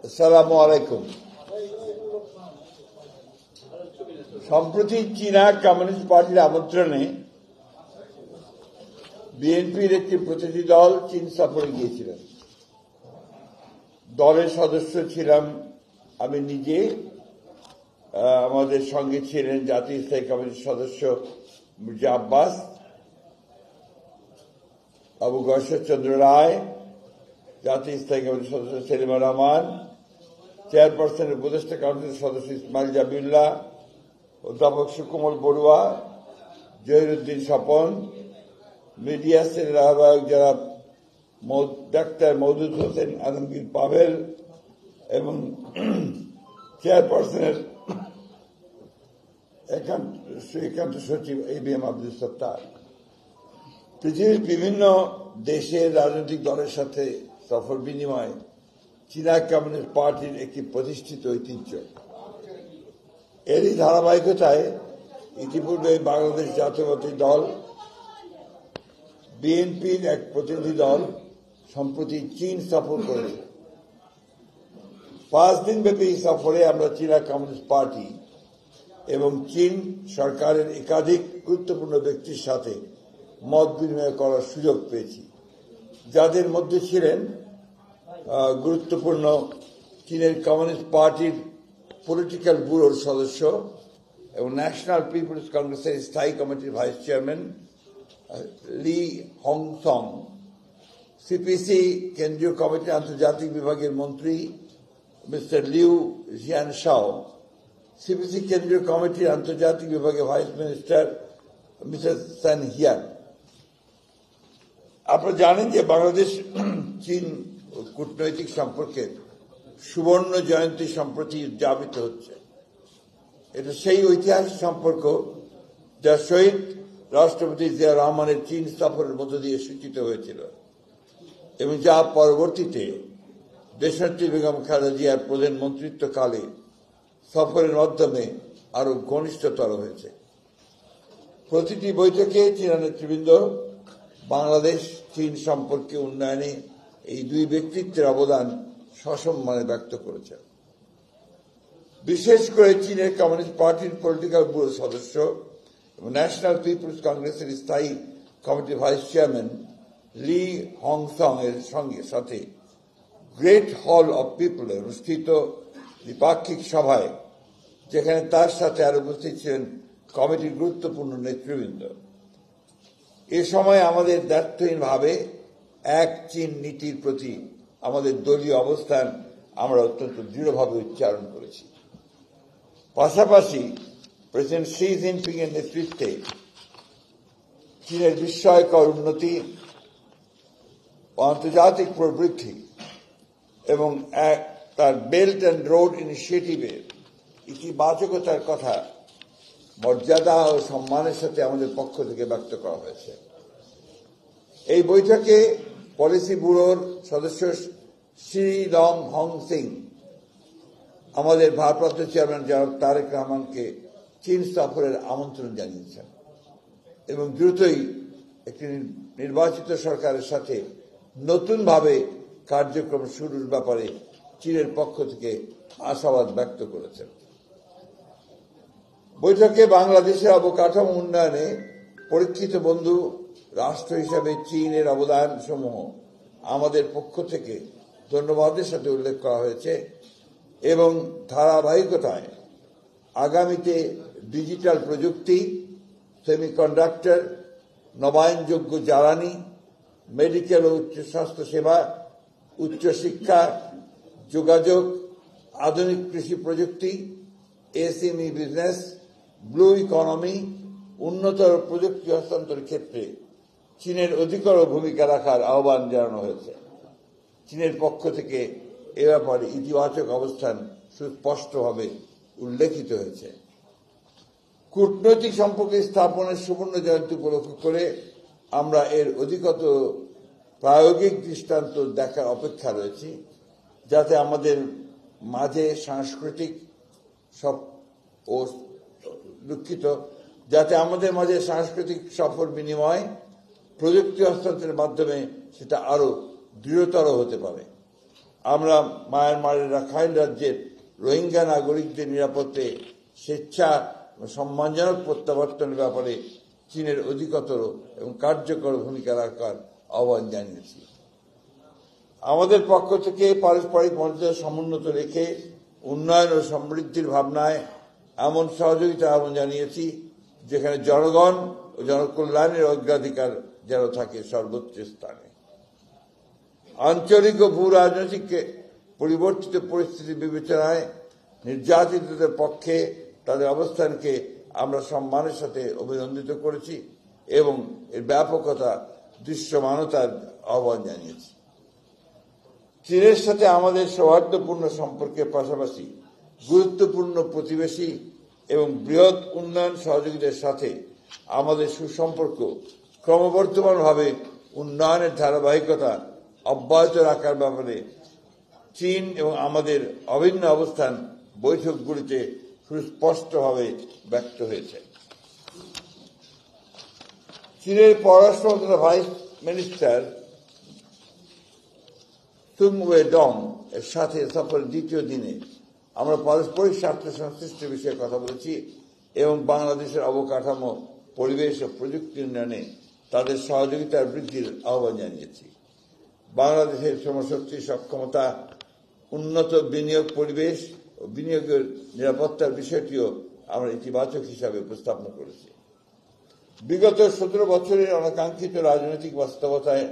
আসসালামু আলাইকুম। সম্প্রতি চীনা কমিউনিস্ট পার্টির আমন্ত্রণে বিএনপির একটি প্রতিনিধি দল চীন সফরে গিয়েছিলেন। দলের সদস্য ছিলাম আমি নিজে, আমাদের সঙ্গে ছিলেন জাতীয় স্থায়ী কমিটির সদস্য মির্জা আব্বাস, আবু গয়েশ্বর চন্দ্র রায়, জাতীয় স্থায়ী কমিটির সদস্য সেলিমা রহমান, চেয়ারপারসনের উপদেষ্টা কাউন্সিলের সদস্য ইসমাইল জাবিউল্লাহ, অধ্যাপক সুকোমল বড়ুয়া, জহিরুদ্দিন স্বপন, মিডিয়া সেলের আহ্বায়ক যারা ডাক্তার মওদুদ হোসেন আলমগীর পাভেল এবং চেয়ারপারসনের একান্ত সচিব ABM আব্দুল সত্তার। পৃথিবীর বিভিন্ন দেশের রাজনৈতিক দলের সাথে সফর বিনিময়ে চীনা কমিউনিস্ট পার্টির একটি প্রতিষ্ঠিত ঐতিহ্য। এরই ধারাবাহিকতায় ইতিপূর্বে বাংলাদেশ জাতীয়তাবাদী দল বিএনপির এক প্রতিনিধি দল সম্প্রতি চীন সফর করেছে। 5 দিনব্যাপী সফরে আমরা চীনা কমিউনিস্ট পার্টি এবং চীন সরকারের একাধিক গুরুত্বপূর্ণ ব্যক্তির সাথে মত বিনিময় করার সুযোগ পেয়েছি, যাদের মধ্যে ছিলেন গুরুত্বপূর্ণ চীনের কমিউনিস্ট পার্টির পলিটিক্যাল ব্যুরোর সদস্য এবং ন্যাশনাল পিপলস কংগ্রেসের স্থায়ী কমিটির ভাইস চেয়ারম্যান লি হংসং, সিপিসি কেন্দ্রীয় কমিটির আন্তর্জাতিক বিভাগের মন্ত্রী মিস্টার লিউ জিয়ানশাও, সিপিসি কেন্দ্রীয় কমিটির আন্তর্জাতিক বিভাগের ভাইস মিনিস্টার মিসেস সান হিয়ান। আপনারা জানেন যে বাংলাদেশ চীন কূটনৈতিক সম্পর্কের সুবর্ণ জয়ন্তী সম্প্রতি উদযাপিত হচ্ছে। এটা সেই ঐতিহাসিক সম্পর্ক যা শহীদ রাষ্ট্রপতি জিয়া রহমানের চীন সফরের মধ্য দিয়ে সূচিত হয়েছিল এবং যা পরবর্তীতে দেশনেত্রী বেগম খালেদা জিয়ার প্রধানমন্ত্রিত্বকালে সফরের মাধ্যমে আরো ঘনিষ্ঠতর হয়েছে। প্রতিটি বৈঠকে চীনা নেতৃবৃন্দ বাংলাদেশ চীন সম্পর্কে উন্নয়নে এই দুই ব্যক্তিত্বের অবদান সসম্মানে ব্যক্ত করেছেন। বিশেষ করে চীনের কমিউনিস্ট পার্টির পলিটিক্যাল ব্যুরোর সদস্য এবং ন্যাশনাল পিপলস কংগ্রেসের স্থায়ী কমিটির ভাইস চেয়ারম্যান লি হংসং এর সাথে গ্রেট হল অব পিপলে অনুষ্ঠিত দ্বিপাক্ষিক সভায়, যেখানে তার সাথে আরো উপস্থিত ছিলেন কমিটির গুরুত্বপূর্ণ নেতৃবৃন্দ। এ সময় আমাদের দ্ব্যর্থহীনভাবে এক চীন নীতির প্রতি আমাদের দলীয় অবস্থান আমরা অত্যন্ত দৃঢ়ভাবে উচ্চারণ করেছি। পাশাপাশি প্রেসিডেন্ট শি জিনপিং এর নেতৃত্বে চীনের বিস্ময়কর উন্নতি, আন্তর্জাতিক প্রবৃদ্ধি এবং তার বেল্ট অ্যান্ড রোড ইনিশিয়েটিভের ইতিবাচকতার কথা মর্যাদা ও সম্মানের সাথে আমাদের পক্ষ থেকে ব্যক্ত করা হয়েছে। এই বৈঠকে পলিসি ব্যুরোর সদস্য শ্রী লং হং সিং আমাদের ভারপ্রাপ্ত চেয়ারম্যান জনাব তারেক রহমানকে চীন সফরের আমন্ত্রণ জানিয়েছেন এবং দ্রুতই একটি নির্বাচিত সরকারের সাথে নতুনভাবে কার্যক্রম শুরুর ব্যাপারে চীনের পক্ষ থেকে আশাবাদ ব্যক্ত করেছেন। বৈঠকে বাংলাদেশের অবকাঠামো উন্নয়নে পরীক্ষিত বন্ধু রাষ্ট্র হিসাবে চীনের অবদান সমূহ আমাদের পক্ষ থেকে ধন্যবাদের সাথে উল্লেখ করা হয়েছে এবং ধারাবাহিকতায় আগামীতে ডিজিটাল প্রযুক্তি, সেমিকন্ডাক্টর, নবায়নযোগ্য জ্বালানি, মেডিকেল ও উচ্চ স্বাস্থ্য সেবা, উচ্চশিক্ষা, যোগাযোগ, আধুনিক কৃষি প্রযুক্তি, SME বিজনেস, ব্লু ইকোনমি, উন্নতর প্রযুক্তি হস্তান্তরের ক্ষেত্রে চীনের অধিকতর ভূমিকা রাখার আহ্বান জানানো হয়েছে। চীনের পক্ষ থেকে এ ব্যাপারে ইতিবাচক অবস্থান সুস্পষ্টভাবে উল্লেখিত হয়েছে। কূটনৈতিক সম্পর্ক স্থাপনের সুবর্ণ জয়ন্তী উপলক্ষ করে আমরা এর অধিকতর প্রায়োগিক দৃষ্টান্ত দেখার অপেক্ষা রয়েছি, যাতে আমাদের মাঝে সাংস্কৃতিক সফর বিনিময় প্রযুক্তি হস্তান্তরের মাধ্যমে সেটা আরো দৃঢ়তর হতে পারে। আমরা মায়ানমারের রাখাইন রাজ্যের রোহিঙ্গা নাগরিকদের নিরাপত্তে স্বেচ্ছা সম্মানজনক প্রত্যাবর্তনের ব্যাপারে চীনের অধিকতর এবং কার্যকর ভূমিকা রাখার আহ্বান জানিয়েছি। আমাদের পক্ষ থেকে পারস্পরিক মর্যাদা সমুন্নত রেখে উন্নয়ন ও সমৃদ্ধির ভাবনায় এমন সহযোগিতার আহ্বান জানিয়েছি যেখানে জনগণ ও জনকল্যাণের অগ্রাধিকার যেন থাকে সর্বোচ্চ স্থানে। আঞ্চলিক ও ভূ রাজনৈতিক পরিবর্তিত পরিস্থিতি বিবেচনায় নির্যাতিতদের পক্ষে তাদের অবস্থানকে আমরা সম্মানের সাথে অভিনন্দিত করেছি এবং এর ব্যাপকতা দৃশ্যমানতার আহ্বান জানিয়েছি। চীনের সাথে আমাদের সৌহার্দ্যপূর্ণ সম্পর্কের পাশাপাশি গুরুত্বপূর্ণ প্রতিবেশী এবং বৃহৎ উন্নয়ন সহযোগীদের সাথে আমাদের সুসম্পর্ক ক্রমবর্ধমানভাবে উন্নয়নের ধারাবাহিকতা অব্যাহত রাখার ব্যাপারে চীন এবং আমাদের অভিন্ন অবস্থান বৈঠকগুলিতে সুস্পষ্টভাবে ব্যক্ত হয়েছে। চীনের পররাষ্ট্র মন্ত্রণালয়ের ভাইস মিনিস্টার সুং ওয়েডং এর সাথে সফরের দ্বিতীয় দিনে আমরা পারস্পরিক স্বার্থ সংশ্লিষ্ট বিষয়ে কথা বলেছি এবং বাংলাদেশের অবকাঠামো, পরিবেশ ও প্রযুক্তি উন্নয়নে তাদের সহযোগিতার বৃদ্ধির আহ্বান জানিয়েছি। বাংলাদেশের শ্রমশক্তি সক্ষমতা, উন্নত বিনিয়োগ পরিবেশ ও বিনিয়োগের নিরাপত্তার বিষয়টিও আমরা ইতিবাচক হিসাবে উপস্থাপন করেছি। বিগত 17 বছরের অনাকাঙ্ক্ষিত রাজনৈতিক বাস্তবতায়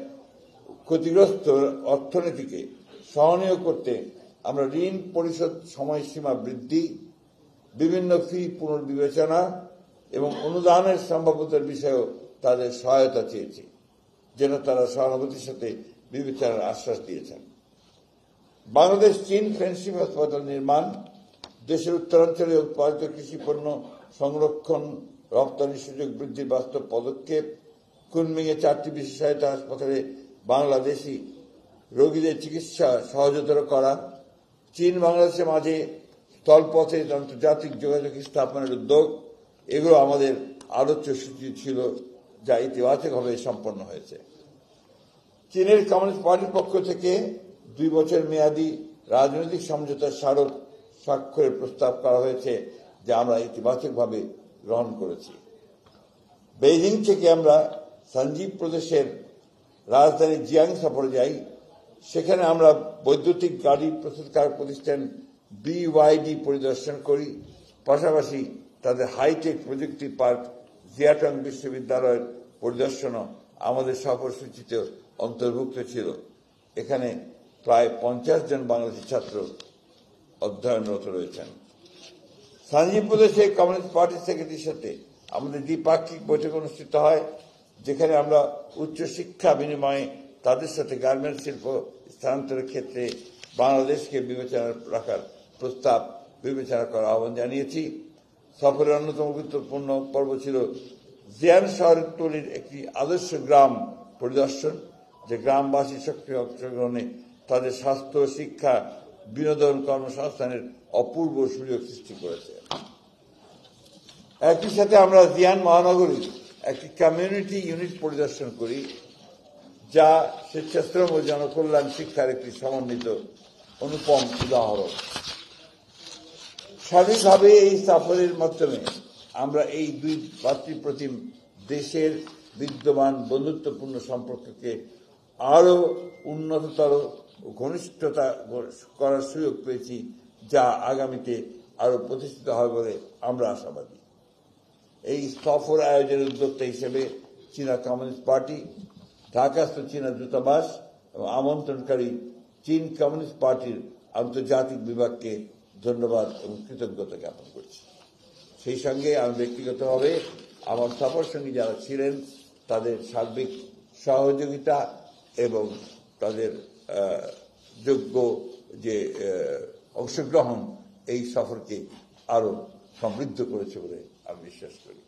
ক্ষতিগ্রস্ত অর্থনীতিকে সহনীয় করতে আমরা ঋণ পরিশোধ সময়সীমা বৃদ্ধি, বিভিন্ন ফি পুনর্বিবেচনা এবং অনুদানের সম্ভাব্যতার বিষয়েও তাদের সহায়তা চেয়েছি, যেটা তারা সহানুভূতির সাথে বিবেচনার আশ্বাস দিয়েছেন। বাংলাদেশ চীন ফ্রেন্ডশিপ হাসপাতাল নির্মাণ, দেশের উত্তরাঞ্চলে উৎপাদিত কৃষিপণ্য সংরক্ষণ, রপ্তানি সুযোগ বৃদ্ধির বাস্তব পদক্ষেপ, কুনমিংয়ে 4টি বিশেষায়িত হাসপাতালে বাংলাদেশি রোগীদের চিকিৎসা সহজতর করা, চীন বাংলাদেশের মাঝে স্থলপথে আন্তর্জাতিক যোগাযোগ স্থাপনের উদ্যোগ, এগুলো আমাদের আলোচ্য সূচি ছিল, যা ইতিবাচকভাবে সম্পন্ন হয়েছে। চীনের কমিউনিস্ট পার্টির পক্ষ থেকে 2 বছর মেয়াদী রাজনৈতিক সমঝোতার স্মারক স্বাক্ষরের প্রস্তাব করা হয়েছে, যা আমরা ইতিবাচকভাবে গ্রহণ করেছি। বেইজিং থেকে আমরা সঞ্জীব প্রদেশের রাজধানী জিয়াং সফরে যাই। সেখানে আমরা বৈদ্যুতিক গাড়ি প্রস্তুতকারক প্রতিষ্ঠান BYD পরিদর্শন করি। পাশাপাশি তাদের হাইটেক প্রযুক্তি পার্ক জিয়াটং বিশ্ববিদ্যালয়ের পরিদর্শনও আমাদের সফরসূচিতে অন্তর্ভুক্ত ছিল। এখানে প্রায় 50 জন বাংলাদেশি ছাত্র অধ্যয়নরত রয়েছেন। সঞ্জীব প্রদেশে কমিউনিস্ট পার্টির সেক্রেটারির সাথে আমাদের দ্বিপাক্ষিক বৈঠক অনুষ্ঠিত হয়, যেখানে আমরা উচ্চশিক্ষা বিনিময়ে তাদের সাথে গার্মেন্টস শিল্প স্থানান্তরের ক্ষেত্রে বাংলাদেশকে বিবেচনা রাখার প্রস্তাব বিবেচনা করার আহ্বান জানিয়েছি। সফরের অন্যতম গুরুত্বপূর্ণ পর্ব ছিল জিয়ান শহরতলির একটি আদর্শ গ্রাম পরিদর্শন, যে গ্রামবাসী সক্রিয় অংশগ্রহণে তাদের স্বাস্থ্য, শিক্ষা, বিনোদন, কর্মসংস্থানের অপূর্ব সুযোগ সৃষ্টি করেছে। একই সাথে আমরা জিয়ান মহানগরীর একটি কমিউনিটি ইউনিট পরিদর্শন করি, যা স্বেচ্ছাশ্রম ও জনকল্যাণ শিক্ষার একটি সমন্বিত অনুপম উদাহরণ। সার্বিকভাবে এই সফরের মাধ্যমে আমরা এই 2 ভাতৃপ্রতিম দেশের বিদ্যমান বন্ধুত্বপূর্ণ সম্পর্ককে আরও উন্নততর ও ঘনিষ্ঠতা করার সুযোগ পেয়েছি, যা আগামীতে আরও প্রতিষ্ঠিত হবে বলে আমরা আশাবাদী। এই সফর আয়োজনের উদ্যোক্তা হিসেবে চীনা কমিউনিস্ট পার্টি, ঢাকাস্থ চীনা দূতাবাস এবং আমন্ত্রণকারী চীন কমিউনিস্ট পার্টির আন্তর্জাতিক বিভাগকে ধন্যবাদ এবং কৃতজ্ঞতা জ্ঞাপন করছি। সেই সঙ্গে আমি ব্যক্তিগতভাবে আমার সফর সঙ্গী যারা ছিলেন তাদের সার্বিক সহযোগিতা এবং তাদের যোগ্য যে অংশগ্রহণ এই সফরকে আরো সমৃদ্ধ করেছে বলে আমি বিশ্বাস করি।